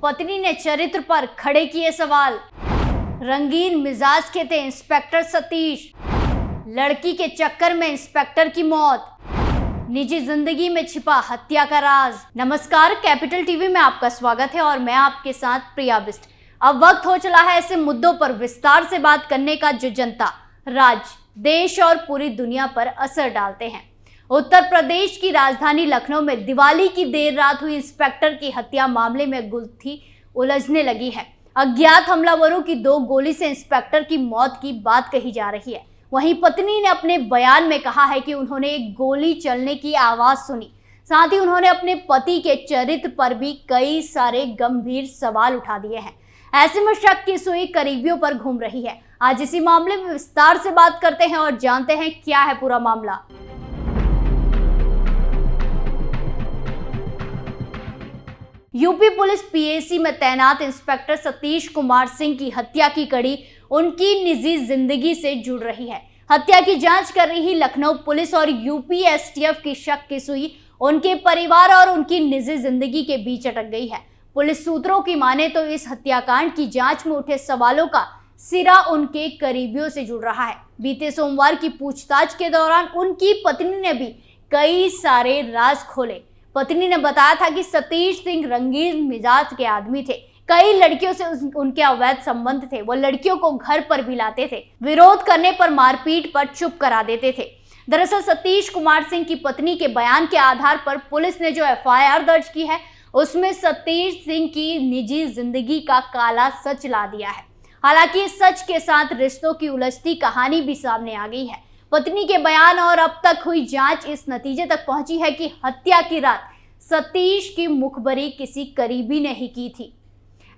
पत्नी ने चरित्र पर खड़े किए सवाल। रंगीन मिजाज के थे इंस्पेक्टर सतीश, लड़की के चक्कर में इंस्पेक्टर की मौत, निजी जिंदगी में छिपा हत्या का राज। नमस्कार, कैपिटल टीवी में आपका स्वागत है और मैं आपके साथ प्रिया बिस्ट। अब वक्त हो चला है ऐसे मुद्दों पर विस्तार से बात करने का जो जनता, राज्य, देश और पूरी दुनिया पर असर डालते हैं। उत्तर प्रदेश की राजधानी लखनऊ में दिवाली की देर रात हुई इंस्पेक्टर की हत्या मामले में गुत्थी उलझने लगी है। अज्ञात हमलावरों की 2 गोली से इंस्पेक्टर की मौत की बात कही जा रही है। वहीं पत्नी ने अपने बयान में कहा है कि उन्होंने एक गोली चलने की आवाज सुनी। साथ ही उन्होंने अपने पति के चरित्र पर भी कई सारे गंभीर सवाल उठा दिए हैं। ऐसे में शक की सुई करीबियों पर घूम रही है। आज इसी मामले में विस्तार से बात करते हैं और जानते हैं क्या है पूरा मामला। यूपी पुलिस पीएसी में तैनात इंस्पेक्टर सतीश कुमार सिंह की हत्या की कड़ी उनकी निजी जिंदगी से जुड़ रही है। हत्या की जांच कर रही लखनऊ पुलिस और यूपी एसटीएफ की शक की सुई उनके परिवार और उनकी निजी जिंदगी के बीच अटक गई है। पुलिस सूत्रों की माने तो इस हत्याकांड की जांच में उठे सवालों का सिरा उनके करीबियों से जुड़ रहा है। बीते सोमवार की पूछताछ के दौरान उनकी पत्नी ने भी कई सारे राज खोले। पत्नी ने बताया था कि सतीश सिंह रंगीन मिजाज के आदमी थे। कई लड़कियों से उनके अवैध संबंध थे। वो लड़कियों को घर पर भी लाते थे। विरोध करने पर मारपीट पर चुप करा देते थे। दरअसल सतीश कुमार सिंह की पत्नी के बयान के आधार पर पुलिस ने जो एफआईआर दर्ज की है उसमें सतीश सिंह की निजी जिंदगी का काला सच ला दिया है। हालांकि इस सच के साथ रिश्तों की उलझती कहानी भी सामने आ गई है। पत्नी के बयान और अब तक हुई जांच इस नतीजे तक पहुंची है कि हत्या की रात सतीश की मुखबरी किसी करीबी ने ही की थी।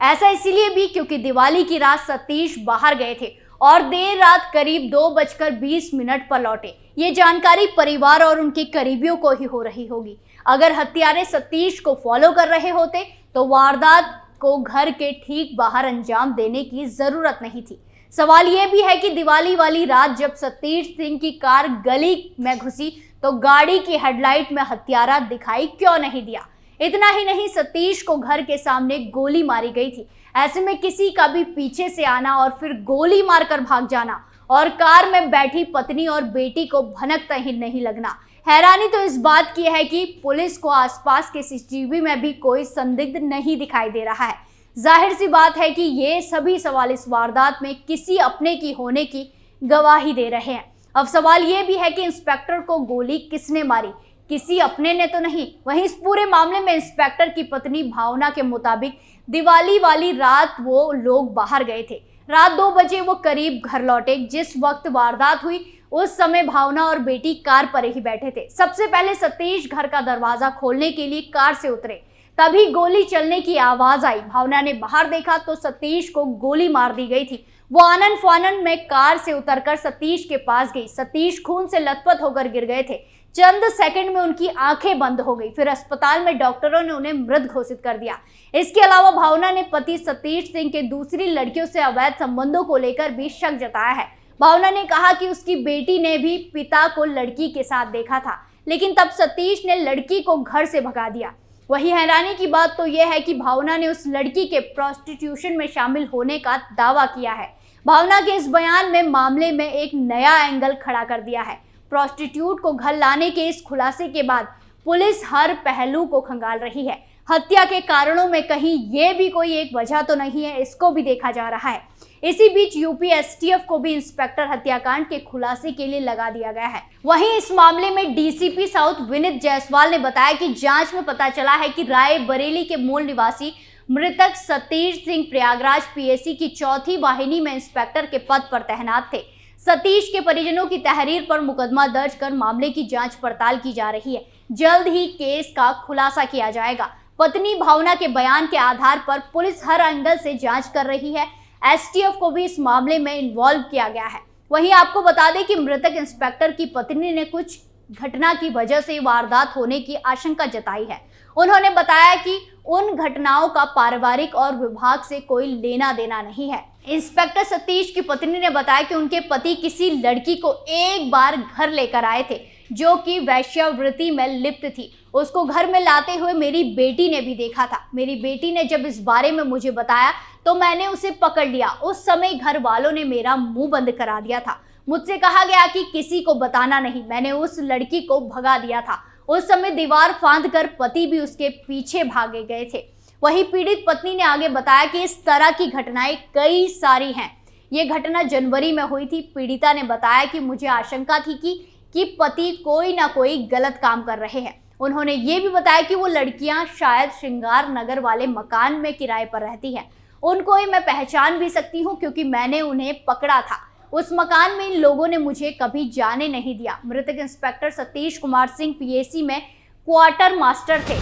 ऐसा इसीलिए भी क्योंकि दिवाली की रात सतीश बाहर गए थे और देर रात करीब 2:20 पर लौटे। ये जानकारी परिवार और उनके करीबियों को ही हो रही होगी। अगर हत्यारे सतीश को फॉलो कर रहे होते तो वारदात को घर के ठीक बाहर अंजाम देने की जरूरत नहीं थी। सवाल यह भी है कि दिवाली वाली रात जब सतीश सिंह की कार गली में घुसी तो गाड़ी की हेडलाइट में हत्यारा दिखाई क्यों नहीं दिया। इतना ही नहीं, सतीश को घर के सामने गोली मारी गई थी। ऐसे में किसी का भी पीछे से आना और फिर गोली मारकर भाग जाना और कार में बैठी पत्नी और बेटी को भनक ही नहीं लगना। हैरानी तो इस बात की है कि पुलिस को आसपास के सीसीटीवी में भी कोई संदिग्ध नहीं दिखाई दे रहा है। जाहिर सी बात है कि ये सभी सवाल इस वारदात में किसी अपने की होने की गवाही दे रहे हैं। अब सवाल ये भी है कि इंस्पेक्टर को गोली किसने मारी, किसी अपने ने तो नहीं। वहीं इस पूरे मामले में इंस्पेक्टर की पत्नी भावना के मुताबिक दिवाली वाली रात वो लोग बाहर गए थे। रात 2 बजे वो करीब घर लौटे। जिस वक्त वारदात हुई उस समय भावना और बेटी कार पर ही बैठे थे। सबसे पहले सतीश घर का दरवाजा खोलने के लिए कार से उतरे, तभी गोली चलने की आवाज आई। भावना ने बाहर देखा तो सतीश को गोली मार दी गई थी। वो आनन फानन में कार से उतरकर सतीश के पास गई। सतीश खून से लथपथ होकर गिर गए थे। चंद सेकंड में उनकी आंखें बंद हो गई। फिर अस्पताल में डॉक्टरों ने उन्हें मृत घोषित कर दिया। इसके अलावा भावना ने पति सतीश सिंह के दूसरी लड़कियों से अवैध संबंधों को लेकर भी शक जताया है। भावना ने कहा कि उसकी बेटी ने भी पिता को लड़की के साथ देखा था, लेकिन तब सतीश ने लड़की को घर से भगा दिया। वही हैरानी की बात तो यह है कि भावना ने उस लड़की के प्रोस्टिट्यूशन में शामिल होने का दावा किया है। भावना के इस बयान में मामले में एक नया एंगल खड़ा कर दिया है। प्रोस्टिट्यूट को घर लाने के इस खुलासे के बाद पुलिस हर पहलू को खंगाल रही है। हत्या के कारणों में कहीं ये भी कोई एक वजह तो नहीं है, इसको भी देखा जा रहा है। इसी बीच यूपी एसटीएफ को भी इंस्पेक्टर हत्याकांड के खुलासे के लिए लगा दिया गया है। वहीं इस मामले में डीसीपी साउथ विनीत जायसवाल ने बताया कि जांच में पता चला है कि रायबरेली के मूल निवासी मृतक सतीश सिंह प्रयागराज पीएसी की 4थी वाहिनी में इंस्पेक्टर के पद पर तैनात थे। सतीश के परिजनों की तहरीर पर मुकदमा दर्ज कर मामले की जांच पड़ताल की जा रही है। जल्द ही केस का खुलासा किया जाएगा। पत्नी भावना के बयान के आधार पर पुलिस हर एंगल से जांच कर रही है। एसटीएफ को भी इस मामले में इन्वॉल्व किया गया है। वहीं आपको बता दें कि मृतक इंस्पेक्टर की पत्नी ने कुछ घटना की वजह से वारदात होने की आशंका जताई है। उन्होंने बताया कि उन घटनाओं का पारिवारिक और विभाग से कोई लेना देना नहीं है। इंस्पेक्टर सतीश की पत्नी ने बताया कि उनके पति किसी लड़की को एक बार घर लेकर आए थे जो कि वैश्यावृत्ति में लिप्त थी। उसको घर में लाते हुए मेरी बेटी ने भी देखा था। मेरी बेटी ने जब इस बारे में मुझे बताया तो मैंने उसे पकड़ लिया। उस समय घर वालों ने मेरा मुंह बंद करा दिया था। मुझसे कहा गया कि किसी को बताना नहीं। मैंने उस लड़की को भगा दिया था। उस समय दीवार फांदकर पति भी उसके पीछे भागे गए थे। वहीं पीड़ित पत्नी ने आगे बताया कि इस तरह की घटनाएं कई सारी हैं। ये घटना जनवरी में हुई थी। पीड़िता ने बताया कि मुझे आशंका थी कि पति कोई ना कोई गलत काम कर रहे हैं। उन्होंने ये भी बताया कि वो लड़कियां शायद श्रृंगार नगर वाले मकान में किराए पर रहती हैं। उनको ही मैं पहचान भी सकती हूँ क्योंकि मैंने उन्हें पकड़ा था। उस मकान में इन लोगों ने मुझे कभी जाने नहीं दिया। मृतक इंस्पेक्टर सतीश कुमार सिंह पीएसी में क्वार्टर मास्टर थे।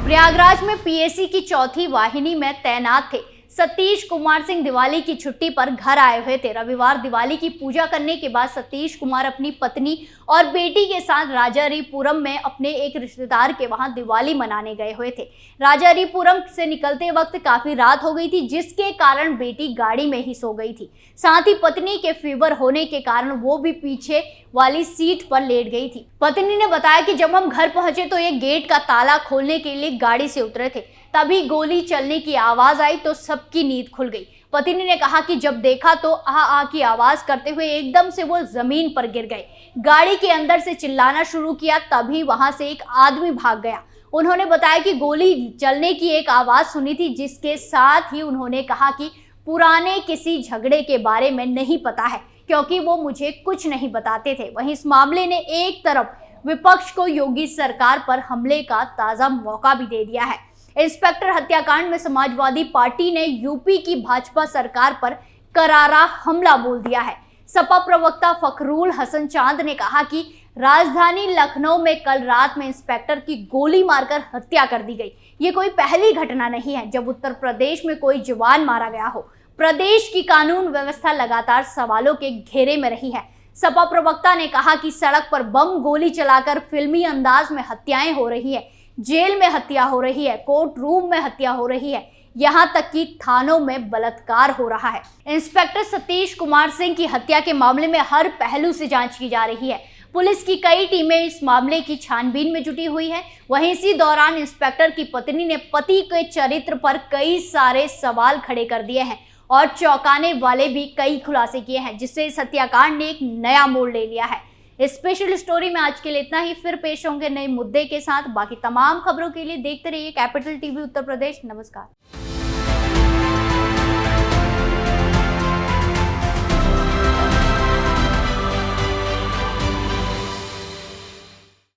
प्रयागराज में पीएसी की चौथी वाहिनी में तैनात थे। सतीश कुमार सिंह दिवाली की छुट्टी पर घर आए हुए थे। रविवार दिवाली की पूजा करने के बाद सतीश कुमार अपनी पत्नी और बेटी के साथ राजारीपुरम में अपने एक रिश्तेदार के वहां दिवाली मनाने गए हुए थे। राजारीपुरम से निकलते वक्त काफी रात हो गई थी, जिसके कारण बेटी गाड़ी में ही सो गई थी। साथ ही पत्नी के फीवर होने के कारण वो भी पीछे वाली सीट पर लेट गई थी। पत्नी ने बताया कि जब हम घर पहुंचे तो ये गेट का ताला खोलने के लिए गाड़ी से उतरे थे। तभी गोली चलने की आवाज आई तो सबकी नींद खुल गई। पत्नी ने कहा कि जब देखा तो आ की आवाज करते हुए एकदम से वो जमीन पर गिर गए। गाड़ी के अंदर से चिल्लाना शुरू किया, तभी वहां से एक आदमी भाग गया। उन्होंने बताया कि गोली चलने की एक आवाज सुनी थी, जिसके साथ ही उन्होंने कहा कि पुराने किसी झगड़े के बारे में नहीं पता है, क्योंकि वो मुझे कुछ नहीं बताते थे। वहीं इस मामले ने एक तरफ विपक्ष को योगी सरकार पर हमले का ताजा मौका भी दे दिया है। इंस्पेक्टर हत्याकांड में समाजवादी पार्टी ने यूपी की भाजपा सरकार पर करारा हमला बोल दिया है। सपा प्रवक्ता फखरुल हसन चांद ने कहा कि राजधानी लखनऊ में कल रात में इंस्पेक्टर की गोली मारकर हत्या कर दी गई। ये कोई पहली घटना नहीं है जब उत्तर प्रदेश में कोई जवान मारा गया हो। प्रदेश की कानून व्यवस्था लगातार सवालों के घेरे में रही है। सपा प्रवक्ता ने कहा कि सड़क पर बम गोली चलाकर फिल्मी अंदाज में हत्याएं हो रही है, जेल में हत्या हो रही है, कोर्ट रूम में हत्या हो रही है, यहां तक कि थानों में बलात्कार हो रहा है। इंस्पेक्टर सतीश कुमार सिंह की हत्या के मामले में हर पहलू से जांच की जा रही है। पुलिस की कई टीमें इस मामले की छानबीन में जुटी हुई है। वहीं इसी दौरान इंस्पेक्टर की पत्नी ने पति के चरित्र पर कई सारे सवाल खड़े कर दिए हैं और चौंकाने वाले भी कई खुलासे किए हैं, जिससे इस हत्याकांड ने एक नया मोड़ ले लिया है। स्पेशल स्टोरी में आज के लिए इतना ही। फिर पेश होंगे नए मुद्दे के साथ। बाकी तमाम खबरों के लिए देखते रहिए कैपिटल टीवी उत्तर प्रदेश। नमस्कार।